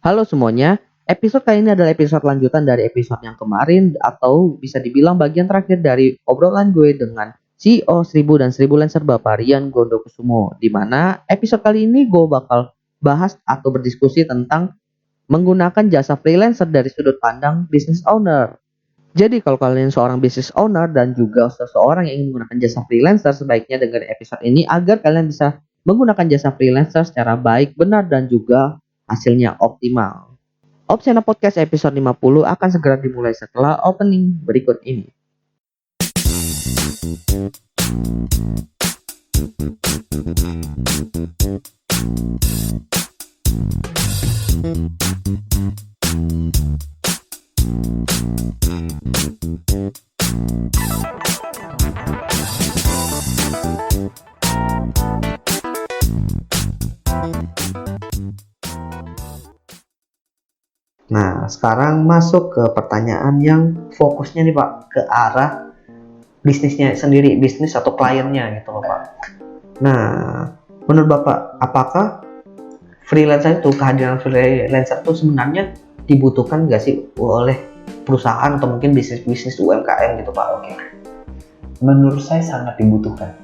Halo semuanya, episode kali ini adalah episode lanjutan dari episode yang kemarin atau bisa dibilang bagian terakhir dari obrolan gue dengan CEO 1000 dan 1000 Lancer Bapak Rian Gondokusumo. Di mana episode kali ini gue bakal bahas atau berdiskusi tentang menggunakan jasa freelancer dari sudut pandang business owner. Jadi kalau kalian seorang business owner dan juga seseorang yang ingin menggunakan jasa freelancer, sebaiknya dengerin episode ini agar kalian bisa menggunakan jasa freelancer secara baik, benar, dan juga hasilnya optimal. Opsiana Podcast episode 50 akan segera dimulai setelah opening berikut ini. Nah, sekarang masuk ke pertanyaan yang fokusnya nih Pak, ke arah bisnisnya sendiri, bisnis atau kliennya gitu loh Pak. Nah, menurut Bapak, apakah freelancer itu, kehadiran freelancer itu sebenarnya dibutuhkan nggak sih oleh perusahaan atau mungkin bisnis-bisnis UMKM gitu Pak? Oke. Menurut saya sangat dibutuhkan.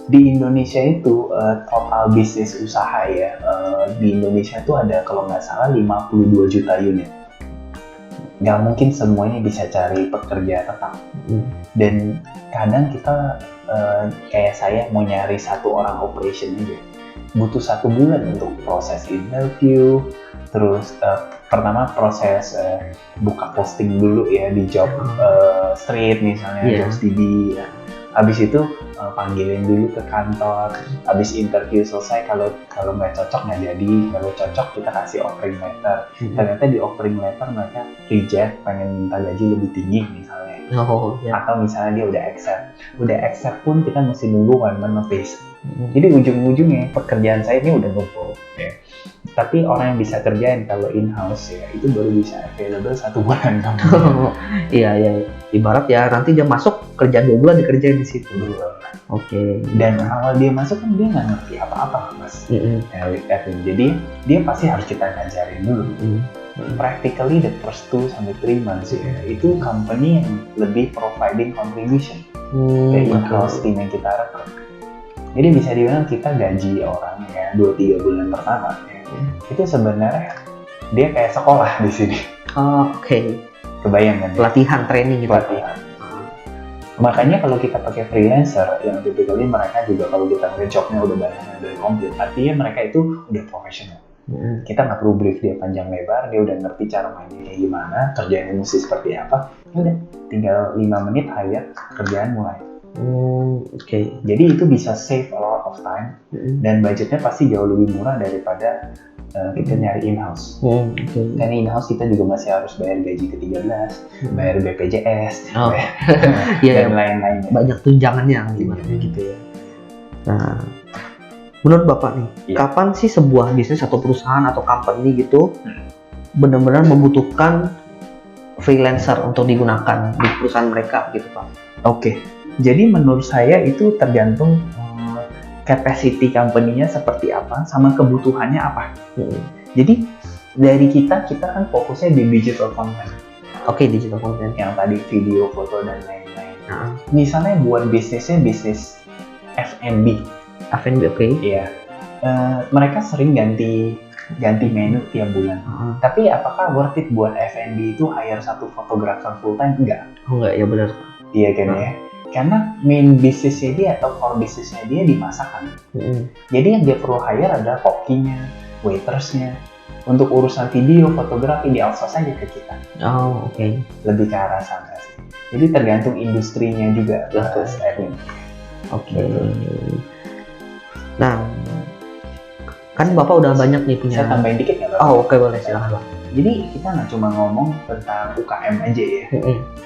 Di Indonesia itu total bisnis usaha ya, di Indonesia itu ada kalau nggak salah 52 juta unit. Nggak mungkin semuanya bisa cari pekerja tetap. Dan kadang kita kayak saya mau nyari satu orang operation aja, butuh 1 bulan untuk proses interview, terus pertama proses buka posting dulu ya di job street misalnya, JobsDB ya. Habis itu panggilin dulu ke kantor, habis interview selesai, kalau nggak cocok nggak jadi, kalau cocok kita kasih offering letter. Ternyata di offering letter mereka reject, pengen minta gaji lebih tinggi misalnya. Atau misalnya dia udah accept pun kita mesti nunggu 1 month notice. Jadi ujung-ujungnya pekerjaan saya ini udah numpuk ya. Tapi orang yang bisa kerjain kalau in-house ya itu baru bisa available 1 bulan kamu. Iya. Ibarat ya nanti dia masuk kerja 2 bulan dikerjain di situ. Oke. Dan awal dia masuk kan dia nggak ngerti apa-apa mas. Jadi dia pasti harus kita ngajarin dulu. Practically the first 2-3 months ya, itu company yang lebih providing contribution ke in-house team yang kita rekrut. Jadi bisa dibilang kita gaji orang ya 2-3 bulan pertama ya. Itu sebenarnya dia kayak sekolah di sini. Oke. Kebayang kan? Pelatihan, training gitu. Pelatihan. Makanya kalau kita pakai freelancer yang typically mereka juga kalau kita ngeliat jobnya udah banyak yang udah komplit, artinya mereka itu udah profesional. Kita nggak perlu brief dia panjang lebar, dia udah ngerti cara mainnya kayak gimana, kerjaannya mesti seperti apa. Udah, tinggal 5 menit hire, kerjaan mulai. Oke. Jadi itu bisa save a lot of time dan budgetnya pasti jauh lebih murah daripada kita nyari in-house. Karena in-house kita juga masih harus bayar gaji ke-13, bayar BPJS, dan lain-lain. Banyak tunjangannya gitu ya. Nah, menurut Bapak nih, kapan sih sebuah bisnis atau perusahaan atau company gitu benar-benar membutuhkan freelancer untuk digunakan di perusahaan mereka gitu Pak? Oke. Jadi menurut saya itu tergantung capacity company-nya seperti apa, sama kebutuhannya apa. Jadi dari kita kan fokusnya di digital content. Oke, digital content. Yang tadi video, foto, dan lain-lain. Misalnya buat bisnisnya bisnis F&B. Oke. Iya. Mereka sering ganti menu tiap bulan. Tapi apakah worth it buat F&B itu hire 1 fotografer full time? Enggak. Enggak, ya benar. Iya kan ya. Karena main bisnisnya dia atau core bisnisnya dia di masakan. Jadi yang dia perlu hire adalah kokinya, waitersnya. Untuk urusan video, fotografi di outsource aja ke kita. Oke. Lebih ke arah sana sih. Jadi tergantung industrinya juga. Oke. Nah, kan Bapak udah banyak nih punya. Saya tambahin dikit nggak Pak? Oke, boleh, silakan Pak. Jadi kita nggak cuma ngomong tentang UKM aja ya.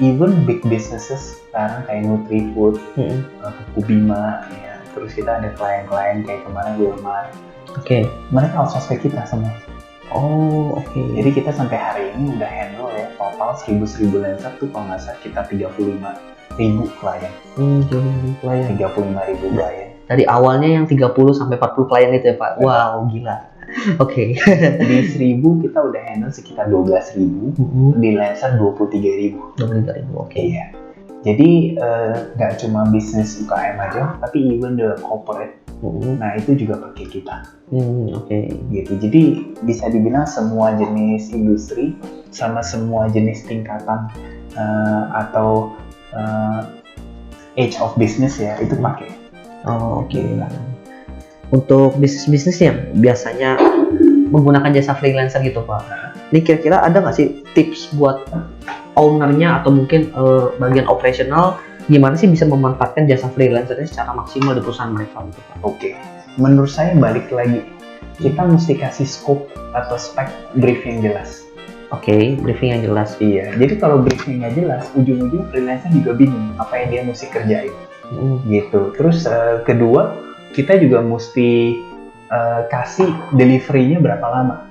Even big businesses sekarang kayak Nutrifood, Kubima, ya. Terus kita ada klien-klien kayak kemarin Wilmar. Mereka outsource ke kita semua. Jadi kita sampai hari ini udah handle ya total 1.000 Lancer tuh kalau nggak salah kita 35.000 klien. 35.000 klien. Dari awalnya yang 30 sampai 40 klien itu ya Pak? Wow, gila. Oke. Di 1000 kita udah handle sekitar 12.000, di Lancer 23.000. 23.000, oke. Iya. Jadi nggak cuma bisnis UKM aja, tapi even the corporate. Nah itu juga pakai kita. Oke. Gitu. Jadi bisa dibilang semua jenis industri sama semua jenis tingkatan atau age of business ya itu pakai. Oh, oke. Untuk bisnis-bisnis yang biasanya menggunakan jasa freelancer gitu Pak, ini kira-kira ada nggak sih tips buat ownernya atau mungkin bagian operasional gimana sih bisa memanfaatkan jasa freelancernya secara maksimal di perusahaan mereka gitu Pak? Oke. Menurut saya balik lagi, kita mesti kasih scope atau spek brief yang jelas. Oke, briefing yang jelas. Iya, jadi kalau briefing nggak jelas, ujung-ujung freelancer juga bingung apa yang dia mesti kerjain. Gitu. Terus kedua, kita juga mesti kasih delivery-nya berapa lama.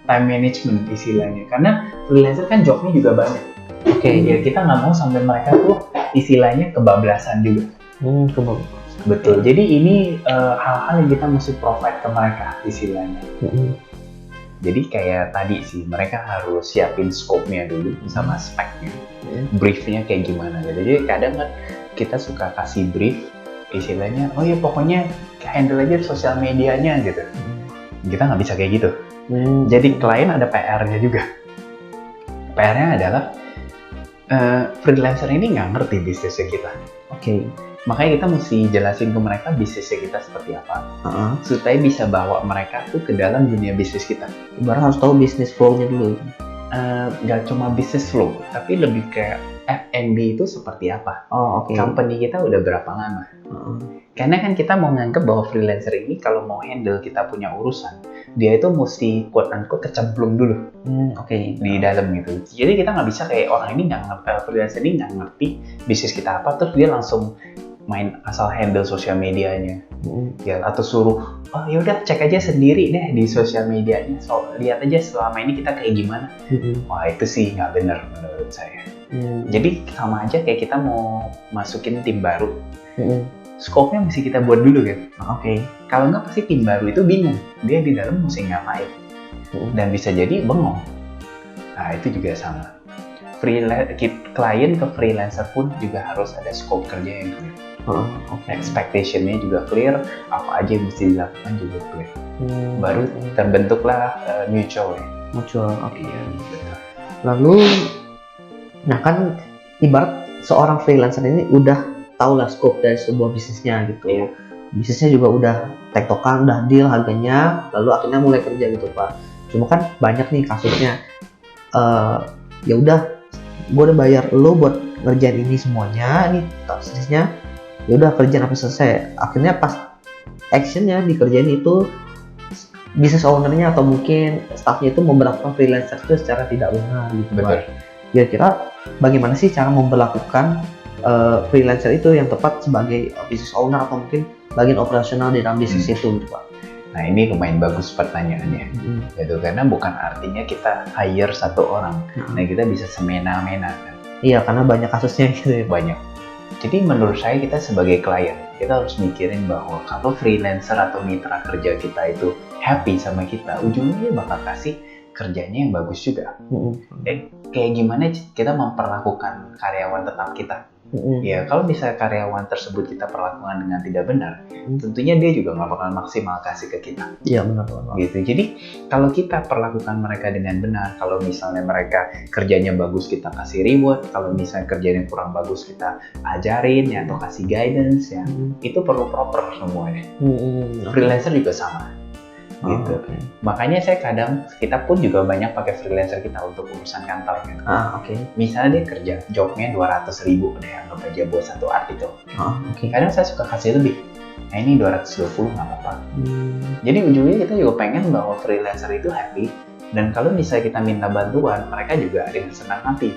Time management istilahnya. Karena freelancer kan jobnya juga banyak. Oke. Ya kita nggak mau sampai mereka tuh istilahnya kebablasan juga. Betul. Jadi ini hal-hal yang kita mesti provide ke mereka istilahnya. Jadi kayak tadi sih, mereka harus siapin scope-nya dulu sama spek-nya, brief-nya kayak gimana gitu. Jadi kadang kan kita suka kasih brief, istilahnya, oh ya pokoknya handle aja sosial medianya gitu. Kita nggak bisa kayak gitu. Jadi klien ada PR-nya juga. PR-nya adalah freelancer ini nggak ngerti bisnisnya kita. Oke. Makanya kita mesti jelasin ke mereka bisnisnya kita seperti apa, supaya bisa bawa mereka tuh ke dalam dunia bisnis kita. Ibarat harus tahu bisnis flow-nya dulu. Nggak cuma bisnis flow, tapi lebih kayak F&B itu seperti apa. Oh, oke. Company kita udah berapa lama. Karena kan kita mau nganggep bahwa freelancer ini kalau mau handle kita punya urusan, dia itu mesti quote-unquote kecemplung dulu. Oke. Di dalam gitu. Jadi kita nggak bisa kayak orang ini freelancer ini nggak ngerti bisnis kita apa, terus dia langsung main asal handle sosial medianya, ya atau suruh oh yaudah cek aja sendiri deh di sosial medianya, so lihat aja selama ini kita kayak gimana. Wah itu sih nggak benar menurut saya. Jadi sama aja kayak kita mau masukin tim baru, scope-nya mesti kita buat dulu kan. Oke. Kalau nggak pasti tim baru itu bingung dia di dalam mesti ngapain, dan bisa jadi bengong. Nah itu juga sama. Klien ke freelancer pun juga harus ada scope kerja yang clear. Expectation-nya juga clear, apa aja yang mesti dilakukan juga clear. Baru terbentuklah mutual. Oke. Lalu, nah kan ibarat seorang freelancer ini udah tahu lah scope dari sebuah bisnisnya gitu. Bisnisnya juga udah tektokan, udah deal harganya, lalu akhirnya mulai kerja gitu Pak. Cuma kan banyak nih kasusnya, ya udah gue udah bayar lo buat ngerjain ini semuanya, ini bisnisnya, ya udah kerjaan sampai selesai. Akhirnya pas actionnya dikerjain itu business ownernya atau mungkin staffnya itu memperlakukan freelancer itu secara tidak benar gitu. Betul. Kira-kira bagaimana sih cara memperlakukan freelancer itu yang tepat sebagai business owner atau mungkin bagian operasional di dalam bisnis itu gitu Pak? Nah ini lumayan bagus pertanyaannya, gitu, karena bukan artinya kita hire satu orang, nah kita bisa semena-mena kan. Iya, karena banyak kasusnya gitu ya. Banyak. Jadi menurut saya kita sebagai klien, kita harus mikirin bahwa kalau freelancer atau mitra kerja kita itu happy sama kita, ujungnya dia bakal kasih kerjanya yang bagus juga. Kayak gimana kita memperlakukan karyawan tetap kita. Ya kalau misalnya karyawan tersebut kita perlakukan dengan tidak benar, tentunya dia juga nggak bakal maksimal kasih ke kita. Iya benar. Gitu. Jadi kalau kita perlakukan mereka dengan benar, kalau misalnya mereka kerjanya bagus kita kasih reward, kalau misalnya kerjanya kurang bagus kita ajarin ya atau kasih guidance ya, itu perlu proper semuanya. Freelancer juga sama. Gitu. Makanya saya kadang kita pun juga banyak pakai freelancer kita untuk urusan kantor gitu. Misalnya dia kerja jobnya 200.000 deh, anggap aja buat satu artikel. Kadang saya suka kasih lebih. Nah ini 220 nggak apa-apa. Jadi ujungnya kita juga pengen bahwa freelancer itu happy, dan kalau misalnya kita minta bantuan, mereka juga dengan senang hati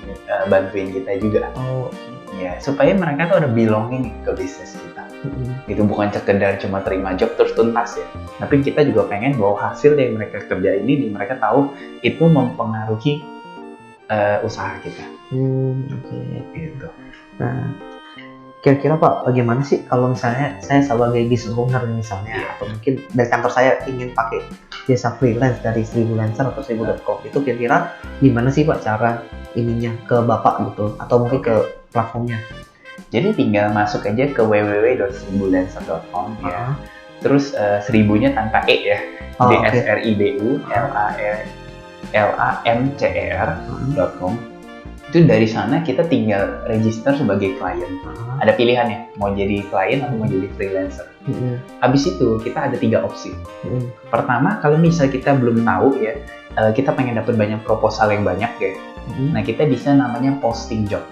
bantuin kita juga. Ya supaya mereka tuh ada belonging ke bisnis kita. Itu bukan sekedar cuma terima job terus tuntas ya, tapi kita juga pengen bahwa hasil yang mereka kerja ini mereka tahu itu mempengaruhi usaha kita. Gitu. Gitu. Nah, kira-kira Pak, bagaimana sih kalau misalnya saya sebagai business owner misalnya, atau mungkin dari kantor saya ingin pakai jasa freelance dari Seribulancer atau Seribu.com, itu kira-kira gimana sih Pak cara ininya ke Bapak gitu, atau mungkin ke platformnya? Jadi tinggal masuk aja ke www.seribulancer.com ya. Terus seribunya tanpa e ya. DSRIBU.com. Itu dari sana kita tinggal register sebagai klien. Ada pilihannya, mau jadi klien atau mau jadi freelancer. Habis itu kita ada 3 opsi. Pertama, kalau misalnya kita belum tahu ya, kita pengen dapat banyak proposal yang banyak ya. Nah, kita bisa namanya posting job.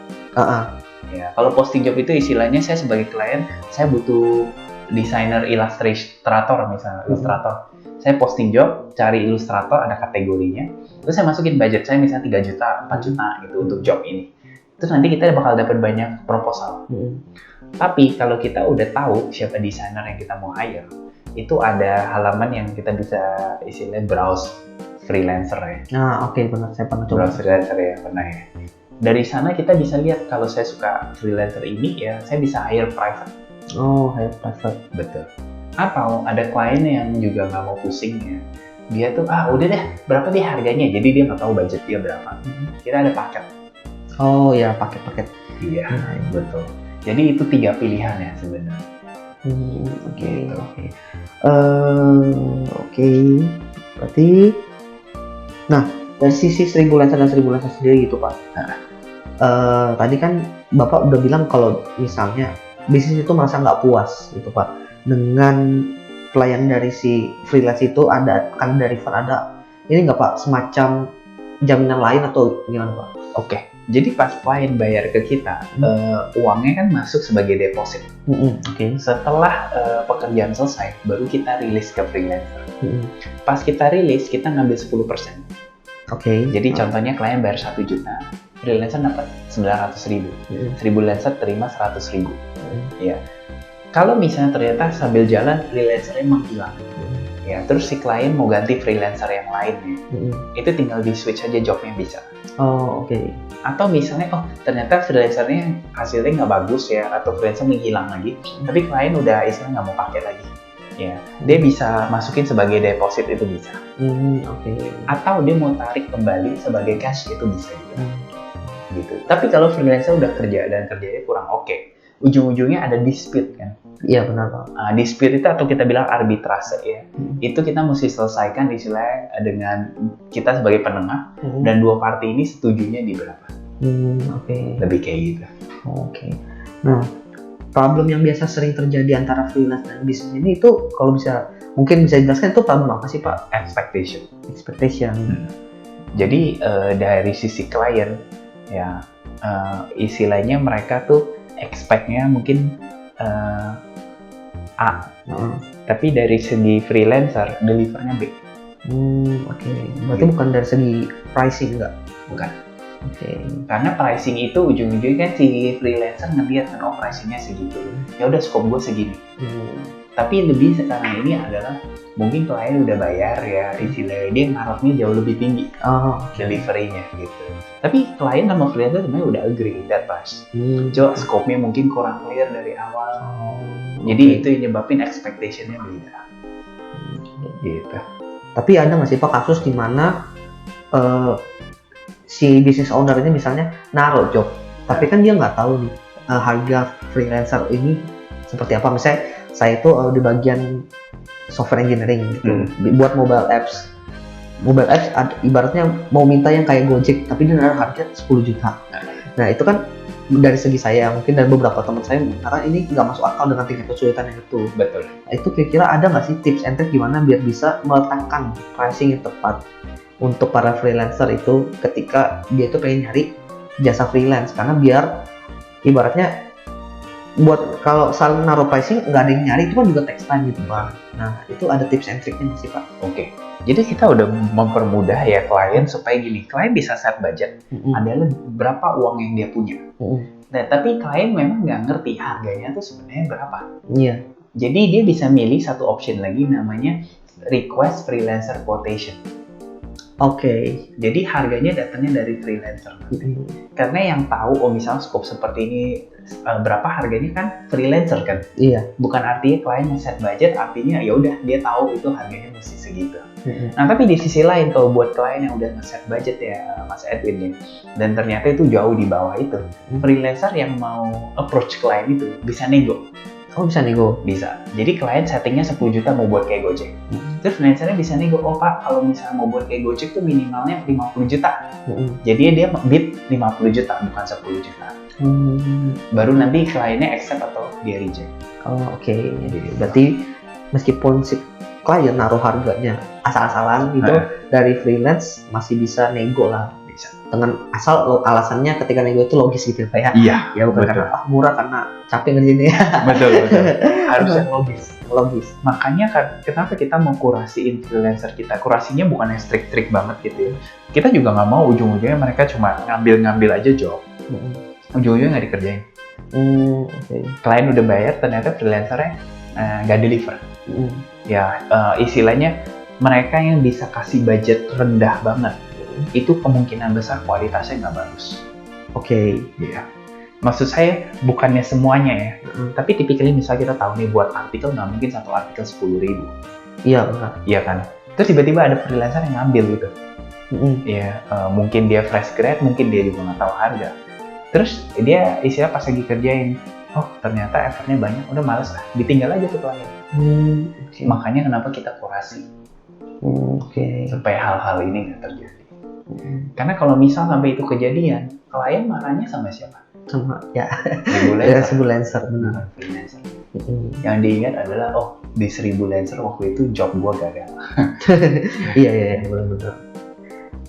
Ya, kalau posting job itu istilahnya saya sebagai klien, saya butuh desainer ilustrator misalnya, ilustrator. Saya posting job, cari ilustrator, ada kategorinya. Terus saya masukin budget saya misalnya 3 juta, 4 juta gitu untuk job ini. Terus nanti kita bakal dapat banyak proposal. Tapi kalau kita udah tahu siapa desainer yang kita mau hire, itu ada halaman yang kita bisa istilahnya browse freelancer ya. Benar, saya pernah coba. Browse freelancer ya, pernah ya. Dari sana kita bisa lihat kalau saya suka freelancer ini ya, saya bisa hire private. Hire private. Betul. Atau ada klien yang juga nggak mau pusing ya. Dia tuh, udah deh, berapa deh harganya. Jadi dia nggak tahu budget dia berapa. Kita ada paket. Paket-paket. Iya, betul. Jadi itu 3 pilihannya sebenarnya. Oke. Berarti, nah dari sisi Seribulancer dan Seribulancer sendiri gitu Pak. Tadi kan Bapak udah bilang kalau misalnya bisnis itu merasa nggak puas gitu Pak dengan pelayanan dari si freelance itu, akan dari ada ini nggak Pak, semacam jaminan lain atau gimana Pak? Oke. Jadi pas klien bayar ke kita, uangnya kan masuk sebagai deposit. Setelah pekerjaan selesai, baru kita rilis ke freelancer. Pas kita rilis, kita ngambil 10%. Jadi contohnya klien bayar 1 juta, freelancer dapat 900.000. Seribulancer terima 100.000. Ya. Kalau misalnya ternyata sambil jalan freelancer-nya menghilang, ya terus si klien mau ganti freelancer yang lain, itu tinggal di switch aja jobnya bisa. Atau misalnya ternyata freelancer-nya hasilnya nggak bagus ya, atau freelancer menghilang lagi, tapi klien udah istilahnya nggak mau pakai lagi, ya dia bisa masukin sebagai deposit, itu bisa. Atau dia mau tarik kembali sebagai cash, itu bisa juga. Gitu. Tapi kalau freelancer udah kerja dan kerjanya kurang oke, ujung-ujungnya ada dispute kan. Iya benar Pak. Dispute itu atau kita bilang arbitrase ya. Itu kita mesti selesaikan istilahnya dengan kita sebagai penengah, dan 2 parti ini setujunya di berapa. Lebih kayak gitu. Nah, problem yang biasa sering terjadi antara freelance dan bisnis ini itu kalau mungkin bisa dijelaskan itu problem apa sih Pak? Expectation. Jadi dari sisi klien ya, istilahnya mereka tuh expect-nya mungkin A, tapi dari segi freelancer deliver-nya B. Berarti bukan dari segi pricing enggak? Bukan. Karena pricing itu ujung-ujungnya kan si freelancer ngeliat kan, pricing-nya segitu. Ya udah, scope gue segini. Tapi lebih sekarang ini adalah mungkin klien udah bayar ya, istilahnya dia ngarepnya jauh lebih tinggi delivery-nya gitu. Tapi klien sama freelancer sebenarnya udah agree that price. Cuma scope-nya mungkin kurang clear dari awal. Jadi itu yang nyebabin expectation-nya beda. Gitu. Tapi ada nggak sih Pak kasus di mana si business owner ini misalnya naruh job, tapi kan dia nggak tahu nih harga freelancer ini seperti apa. Misalnya saya itu di bagian software engineering gitu, buat mobile apps. Ibaratnya mau minta yang kayak Gojek, tapi dia naruh harga 10 juta. Nah itu kan dari segi saya, mungkin dan beberapa teman saya, karena ini nggak masuk akal dengan tingkat kesulitan yang itu. Betul. Itu kira-kira ada nggak sih tips and trick gimana biar bisa meletakkan pricing yang tepat untuk para freelancer itu ketika dia itu pengen nyari jasa freelance, karena biar ibaratnya buat kalau saling naruh pricing nggak ada yang nyari itu kan juga takes time gitu Pak. Nah itu ada tips and tricknya sih Pak. Jadi kita udah mempermudah ya klien supaya gini, klien bisa set budget adalah berapa uang yang dia punya. Nah tapi klien memang nggak ngerti harganya tuh sebenarnya berapa. Jadi dia bisa milih satu option lagi namanya request freelancer quotation. Oke. Jadi harganya datangnya dari freelancer. Karena yang tahu, misalnya scope seperti ini berapa harganya kan freelancer kan. Iya. Bukan artinya klien set budget, artinya ya udah dia tahu itu harganya mesti segitu. Nah tapi di sisi lain kalau buat klien yang udah nge-set budget ya Mas Edwin ya, dan ternyata itu jauh di bawah itu, freelancer yang mau approach klien itu bisa nego. Oh bisa nego? Bisa. Jadi klien settingnya 10 juta mau buat kayak Gojek. Terus freelancernya bisa nego, oh Pak kalau misalnya mau buat kayak Gojek tuh minimalnya 50 juta. Jadi dia bid 50 juta bukan 10 juta. Baru nanti kliennya accept atau dia reject. Oh oke. Berarti meskipun si klien naruh harganya asal-asalan gitu dari freelance masih bisa nego lah. Bisa. Dengan asal alasannya ketika nego itu logis gitu Pak ya. Iya. Ya bukan betul. karena murah karena capek ngerjainnya ya. Betul. Harus yang logis. Makanya kenapa kita mau kurasiin freelancer kita? Kurasinya bukan yang strict banget gitu ya. Kita juga nggak mau ujung-ujungnya mereka cuma ngambil aja job. Ujung-ujungnya nggak dikerjain. Klien udah bayar, ternyata freelancernya nggak deliver. Ya istilahnya mereka yang bisa kasih budget rendah banget, itu kemungkinan besar kualitasnya nggak bagus. Iya. Maksud saya bukannya semuanya ya, tapi tipikalnya misalnya kita tahu nih buat artikel nggak mungkin satu artikel 10.000. Iya benar. Iya kan. Terus tiba-tiba ada freelancer yang ngambil gitu. Ya mungkin dia fresh grad, mungkin dia juga nggak tahu harga. Terus dia istilah pas lagi kerjain, oh ternyata effortnya banyak, udah males lah, ditinggal aja tuh klien. Makanya kenapa kita kurasi, supaya hal-hal ini nggak terjadi. Karena kalau misal sampai itu kejadian, klien marahnya sama siapa? Sama ya. Freelancer. Benar. Freelancer. Yang diingat adalah di 1000 Lancer waktu itu job gua gagal. Iya benar.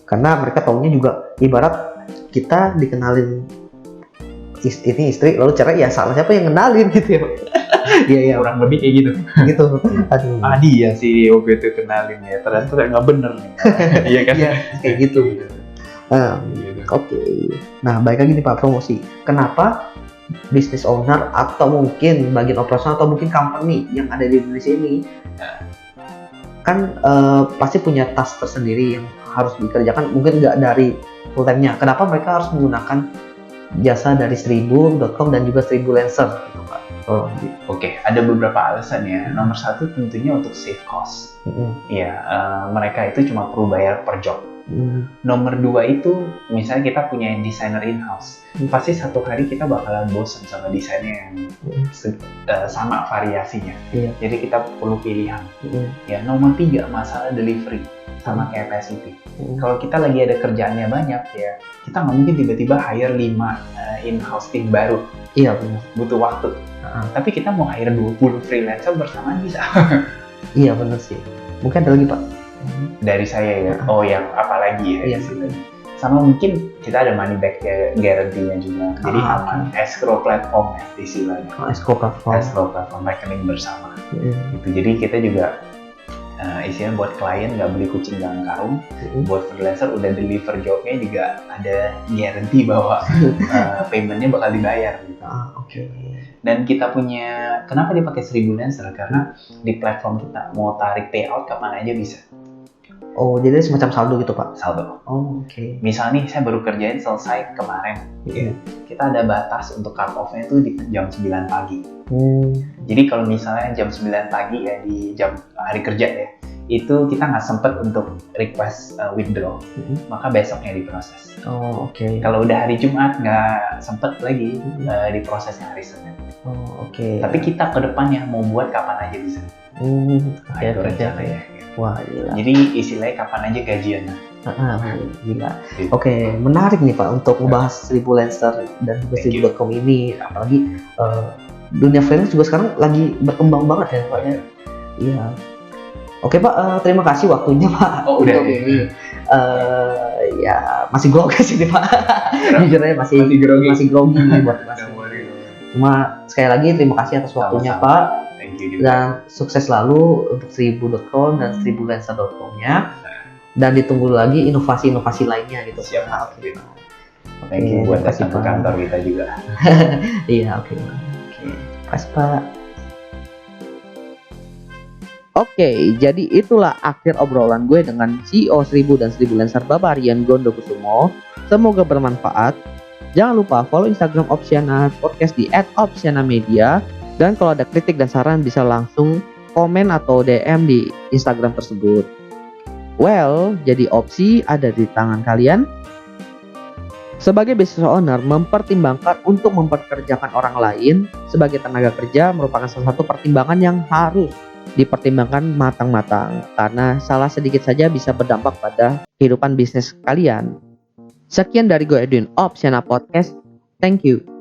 Karena mereka taunya juga ibarat kita dikenalin ini istri lalu cerai ya salah siapa yang kenalin gitu ya. Iya kurang lebih kayak gitu. Aduh. Adi ya si waktu itu kenalin ya ternyata nggak bener nih. Iya kan? Iya kayak gitu. Oke. Nah baik lagi nih Pak, promosi. Kenapa business owner atau mungkin bagian operasional atau mungkin company yang ada di Indonesia ini kan pasti punya task tersendiri yang harus dikerjakan, mungkin nggak dari full time-nya. Kenapa mereka harus menggunakan jasa dari 1000.com dan juga 1000 Lancer gitu Pak? Oke, ada beberapa alasan ya. Nomor satu tentunya untuk save cost. Iya, mereka itu cuma perlu bayar per job. Nomor dua itu misalnya kita punya desainer in-house, pasti satu hari kita bakalan bosan sama desainnya yang sama variasinya. Jadi kita perlu pilihan. Ya, nomor tiga masalah delivery sama capacity. Kalau kita lagi ada kerjaannya banyak ya, kita nggak mungkin tiba-tiba hire 5 in-house team baru. Iya benar. Butuh waktu. Tapi kita mau hire 20 freelancer bersamaan bisa. Iya benar sih. Mungkin ada lagi Pak? Dari saya ya. Yang apa lagi ya? Iya. Sama mungkin kita ada money back guarantee-nya juga. Jadi aman. Escrow platform ya istilahnya. Escrow platform rekening bersama. Gitu. Jadi kita juga istilahnya buat klien nggak beli kucing dalam karung, buat freelancer udah deliver jobnya juga ada guarantee bahwa paymentnya bakal dibayar gitu. Dan kita punya, kenapa dia pakai 1000 Lancer? Karena di platform kita mau tarik payout kapan aja bisa. Oh, jadi semacam saldo gitu Pak? Saldo. Misalnya nih saya baru kerjain selesai kemarin, kita ada batas untuk cut off-nya itu di jam 9 pagi. Jadi kalau misalnya jam 9 pagi ya di jam hari kerja ya, itu kita nggak sempet untuk request withdraw, maka besoknya diproses. Kalau udah hari Jumat nggak sempet lagi diprosesnya hari Senin. Tapi kita ke depannya mau buat kapan aja bisa. Itu rencananya. Wah gila. Jadi istilahnya kapan aja gajian. Gila. Menarik nih Pak untuk membahas 1000 Lancer dan juga 1000.com ini. Apalagi dunia freelance juga sekarang lagi berkembang banget ya Pak ya. Iya. Oke Pak, terima kasih waktunya Pak. Udah ini. Ya masih grogi sih nih Pak. Jujur aja masih grogi nih buat Mas. Cuma sekali lagi terima kasih atas waktunya Pak. Dan sukses selalu untuk 1000.com dan 1000lancer.com-nya. Dan ditunggu lagi inovasi-inovasi lainnya gitu. Siap. Thank you buat datang ke kantor kita juga. Iya, oke. Kasih Pak. Oke, jadi itulah akhir obrolan gue dengan CEO 1000 dan Freelancer Bapak Rian Gondokusumo. Semoga bermanfaat. Jangan lupa follow Instagram Opsiana Podcast di @opsianamedia. Dan kalau ada kritik dan saran bisa langsung komen atau DM di Instagram tersebut. Well, jadi opsi ada di tangan kalian. Sebagai business owner, mempertimbangkan untuk mempekerjakan orang lain sebagai tenaga kerja merupakan salah satu pertimbangan yang harus dipertimbangkan matang-matang, karena salah sedikit saja bisa berdampak pada kehidupan bisnis kalian. Sekian dari gue Edwin Opsiana Podcast. Thank you.